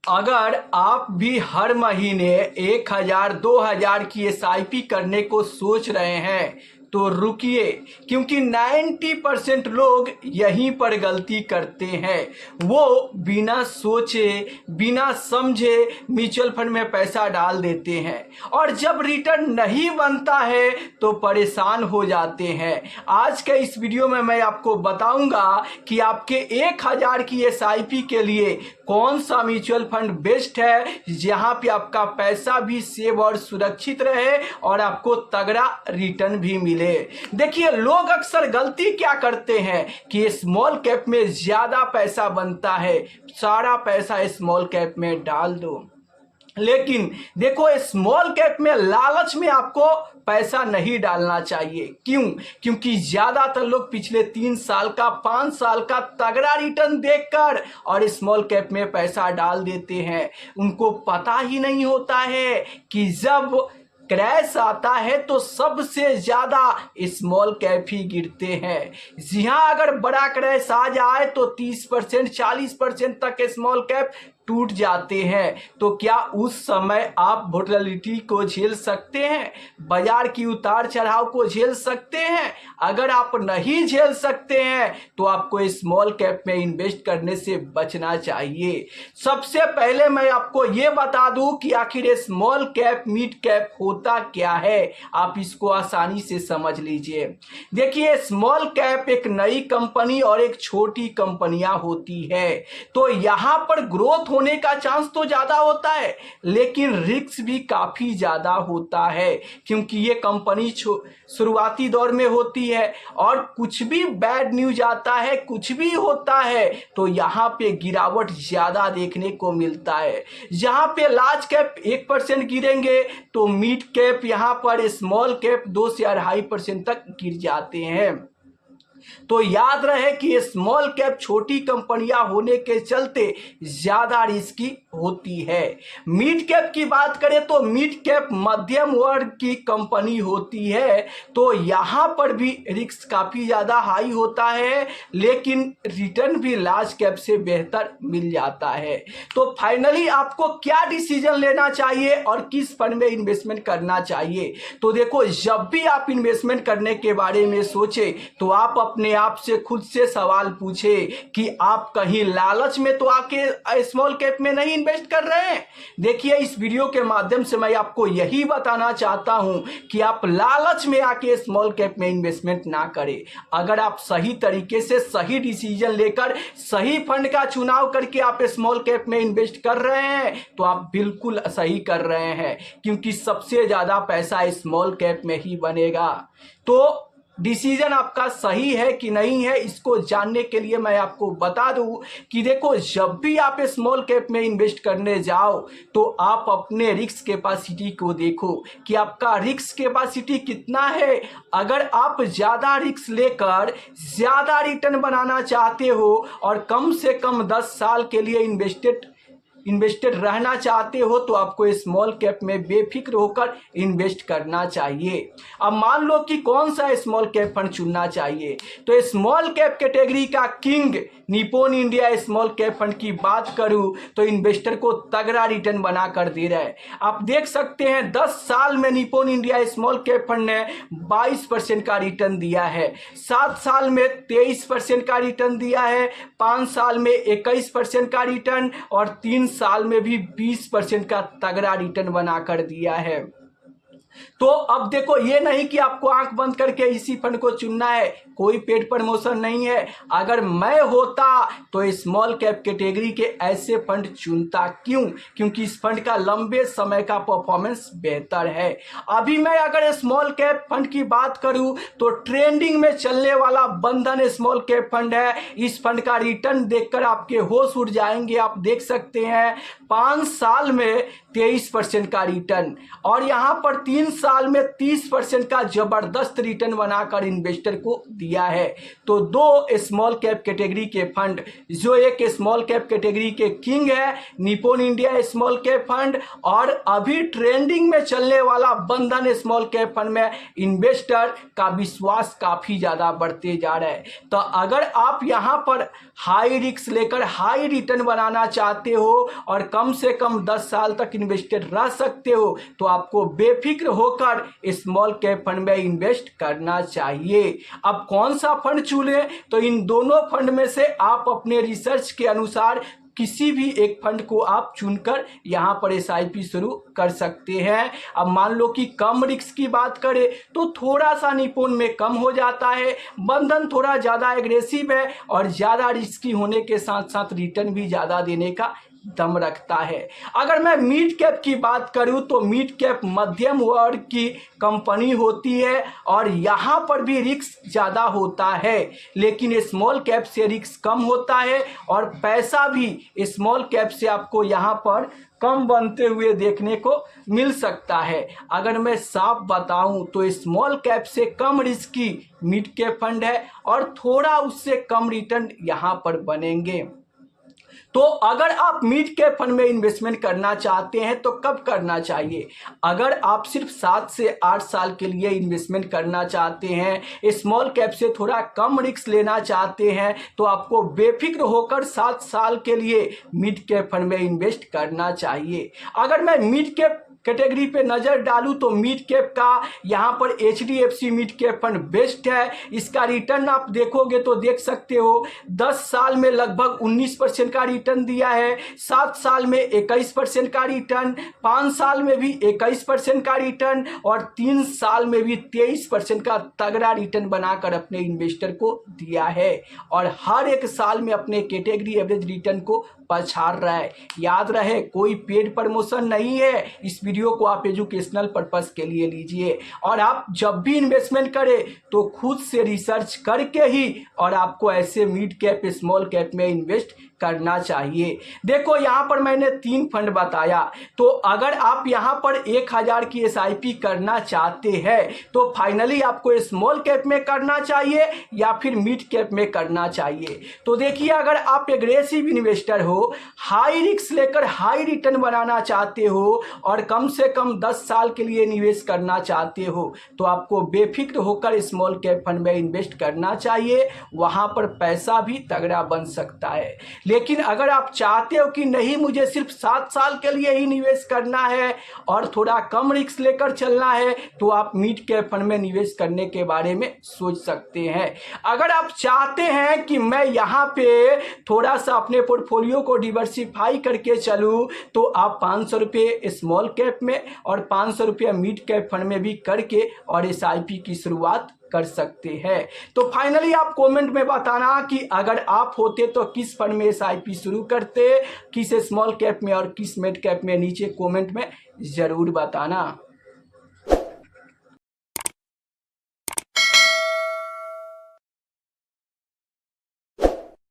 अगर आप भी हर महीने 1000 2000 की एसआईपी करने को सोच रहे हैं तो रुकिए, क्योंकि 90% लोग यहीं पर गलती करते हैं। वो बिना सोचे बिना समझे म्यूचुअल फंड में पैसा डाल देते हैं और जब रिटर्न नहीं बनता है तो परेशान हो जाते हैं। आज के इस वीडियो में मैं आपको बताऊंगा कि आपके 1000 की एसआईपी के लिए कौन सा म्यूचुअल फंड बेस्ट है, जहां पे आपका पैसा भी सेव और सुरक्षित रहे और आपको तगड़ा रिटर्न भी मिले। देखिए, लोग अक्सर गलती क्या करते हैं कि स्मॉल कैप में ज्यादा पैसा बनता है, सारा पैसा स्मॉल कैप में डाल दो। लेकिन देखो, स्मॉल कैप में लालच में आपको पैसा नहीं डालना चाहिए। क्यों? क्योंकि ज्यादातर लोग पिछले 3 साल का 5 साल का तगड़ा रिटर्न देखकर और स्मॉल कैप में पैसा डाल देते हैं। उनको पता ही नहीं होता है कि जब क्रैश आता है तो सबसे ज्यादा स्मॉल कैप ही गिरते हैं। जी हाँ, अगर बड़ा क्रैश आ जाए तो 30% 40% तक स्मॉल कैप टूट जाते हैं। तो क्या उस समय आप वोलेटिलिटी को झेल सकते हैं? बाजार की उतार चढ़ाव को झेल सकते हैं? अगर आप नहीं झेल सकते हैं तो आपको स्मॉल कैप में इन्वेस्ट करने से बचना चाहिए। सबसे पहले मैं आपको ये बता दूं कि आखिर स्मॉल कैप मिड कैप होता क्या है, आप इसको आसानी से समझ लीजिए। देखिए, स्मॉल कैप एक नई कंपनी और एक छोटी कंपनियां होती है, तो यहां पर ग्रोथ होने का चांस तो ज्यादा होता है लेकिन रिस्क भी काफी ज्यादा होता है, क्योंकि ये कंपनी शुरुआती दौर में होती है और कुछ भी बैड न्यूज आता है, कुछ भी होता है तो यहाँ पे गिरावट ज्यादा देखने को मिलता है। जहां पे लार्ज कैप 1% गिरेंगे तो मिड कैप यहाँ पर स्मॉल कैप 2 से 2.5% तक गिर जाते हैं। तो याद रहे कि स्मॉल कैप छोटी कंपनियां होने के चलते ज्यादा रिस्की होती है। मिड कैप की बात करें तो मिड कैप मध्यम वर्ग की कंपनी होती है, तो यहां पर भी रिस्क काफी ज्यादा हाई होता है लेकिन रिटर्न भी लार्ज कैप से बेहतर मिल जाता है। तो फाइनली आपको क्या डिसीजन लेना चाहिए और किस फंड में इन्वेस्टमेंट करना चाहिए? तो देखो, जब भी आप इन्वेस्टमेंट करने के बारे में सोचे तो आप अपने आप से खुद से सवाल पूछे कि आप कहीं लालच में तो आके स्मॉल कैप में नहीं इन्वेस्ट कर रहे हैं। देखिए, इस वीडियो के माध्यम से मैं आपको यही बताना चाहता हूं कि आप लालच में आके स्मॉल कैप में इन्वेस्टमेंट ना करें। अगर आप सही तरीके से सही डिसीजन लेकर सही फंड का चुनाव करके आप स्मॉल कैप में इन्वेस्ट कर रहे हैं तो आप बिल्कुल सही कर रहे हैं, क्योंकि सबसे ज्यादा पैसा स्मॉल कैप में ही बनेगा। तो डिसीजन आपका सही है कि नहीं है, इसको जानने के लिए मैं आपको बता दूं कि देखो, जब भी आप स्मॉल कैप में इन्वेस्ट करने जाओ तो आप अपने रिस्क कैपेसिटी को देखो कि आपका रिस्क कैपेसिटी कितना है। अगर आप ज्यादा रिस्क लेकर ज्यादा रिटर्न बनाना चाहते हो और कम से कम 10 साल के लिए इन्वेस्टेड रहना चाहते हो तो आपको स्मॉल कैप में बेफिक्र होकर इन्वेस्ट करना चाहिए। अब मान लो कि कौन सा स्मॉल कैप फंड चुनना चाहिए, तो स्मॉल कैप कैटेगरी का king Nippon India small cap fund की बात करूं तो इन्वेस्टर को तगड़ा रिटर्न बना कर दे रहा है। आप देख सकते हैं 10 साल में Nippon India small cap fund ने 22% का रिटर्न दिया है, 7 साल में 23% का रिटर्न दिया है, 5 साल में 21% का रिटर्न और 3 साल में भी 20% का तगड़ा रिटर्न बनाकर दिया है। तो अब देखो, ये नहीं कि आपको आंख बंद करके इसी फंड को चुनना है, कोई पेड प्रमोशन नहीं है। अगर मैं होता तो स्मॉल कैप कैटेगरी के ऐसे फंड चुनता। क्यों? क्योंकि इस फंड का लंबे समय का परफॉर्मेंस बेहतर है। अभी मैं अगर स्मॉल कैप फंड की बात करूं तो ट्रेंडिंग में चलने वाला बंधन स्मॉल कैप फंड है। इस फंड का रिटर्न देखकर आपके होश उड़ जाएंगे। आप देख सकते हैं 5 साल में 23% का रिटर्न और यहां पर 3 3 साल में 30% का जबरदस्त रिटर्न बनाकर इन्वेस्टर को दिया है। तो 2 स्मॉल कैप कैटेगरी के फंड, जो एक स्मॉल कैप कैटेगरी के किंग है Nippon India small cap fund, और अभी ट्रेंडिंग में चलने वाला बंधन स्मॉल कैप फंड में इन्वेस्टर का विश्वास काफी ज्यादा बढ़ते जा रहा है। तो अगर आप यहां पर हाई रिस्क लेकर हाई रिटर्न बनाना चाहते हो और कम से कम 10 साल तक इन्वेस्टेड रह सकते हो, तो आपको बेफिक्र होकर स्मॉल कैप फंड में इन्वेस्ट करना चाहिए। अब कौन सा फंड चुने, तो इन दोनों फंड में से आप अपने रिसर्च के अनुसार किसी भी एक फंड को आप चुनकर यहां पर एसआईपी शुरू कर सकते हैं। अब मान लो कि कम रिस्क की बात करें तो थोड़ा सा निप्पॉन में कम हो जाता है, बंधन थोड़ा ज़्यादा एग्रेसिव है और ज़्यादा रिस्की होने के साथ साथ रिटर्न भी ज़्यादा देने का दम रखता है। अगर मैं मिड कैप की बात करूं तो मिड कैप मध्यम वर्ग की कंपनी होती है और यहां पर भी रिस्क ज़्यादा होता है, लेकिन स्मॉल कैप से रिस्क कम होता है और पैसा भी स्मॉल कैप से आपको यहां पर कम बनते हुए देखने को मिल सकता है। अगर मैं साफ बताऊं तो स्मॉल कैप से कम रिस्की मिड कैप फंड है और थोड़ा उससे कम रिटर्न यहां पर बनेंगे। तो अगर आप मिड कैप फंड में इन्वेस्टमेंट करना चाहते हैं तो कब करना चाहिए? अगर आप सिर्फ 7 से 8 साल के लिए इन्वेस्टमेंट करना चाहते हैं, स्मॉल कैप से थोड़ा कम रिस्क लेना चाहते हैं, तो आपको बेफिक्र होकर 7 साल के लिए मिड कैप फंड में इन्वेस्ट करना चाहिए। अगर मैं मिड कैप कैटेगरी पे नज़र डालूं तो मिड कैप का यहाँ पर HDFC mid cap fund best है। इसका रिटर्न आप देखोगे तो देख सकते हो 10 साल में लगभग 19% का रिटर्न दिया है, 7 साल में 21% का रिटर्न, 5 साल में भी 21% का रिटर्न और 3 साल में भी 23% का तगड़ा रिटर्न बनाकर अपने इन्वेस्टर को दिया है और हर एक साल में अपने कैटेगरी एवरेज रिटर्न को पछाड़ रहा है। याद रहे, कोई पेड प्रमोशन नहीं है। इस वीडियो को आप एजुकेशनल पर्पस के लिए लीजिए और आप जब भी इन्वेस्टमेंट करें तो खुद से रिसर्च करके ही और आपको ऐसे मिड कैप स्मॉल कैप में इन्वेस्ट करना चाहिए। देखो यहाँ पर मैंने 3 फंड बताया, तो अगर आप यहाँ पर 1000 की एसआईपी करना चाहते हैं तो फाइनली आपको स्मॉल कैप में करना चाहिए या फिर मिड कैप में करना चाहिए। तो देखिए, अगर आप एग्रेसिव इन्वेस्टर हो, हाई रिस्क लेकर हाई रिटर्न बनाना चाहते हो और कम से कम 10 साल के लिए निवेश करना चाहते हो, तो आपको बेफिक्र होकर स्मॉल कैप फंड में इन्वेस्ट करना चाहिए। वहां पर पैसा भी तगड़ा बन सकता है। लेकिन अगर आप चाहते हो कि नहीं, मुझे सिर्फ 7 साल के लिए ही निवेश करना है और थोड़ा कम रिस्क लेकर चलना है, तो आप मिड कैप फंड में निवेश करने के बारे में सोच सकते हैं। अगर आप चाहते हैं कि मैं यहाँ पे थोड़ा सा अपने पोर्टफोलियो को डिवर्सिफाई करके चलूँ, तो आप 500 रुपये स्मॉल कैप में और 500 रुपये मिड कैप फंड में भी करके और एसआईपी की शुरुआत कर सकते हैं। तो फाइनली आप कमेंट में बताना कि अगर आप होते तो किस फंड में एसआईपी शुरू करते, किस स्मॉल कैप में और किस मिड कैप में, नीचे कमेंट में जरूर बताना।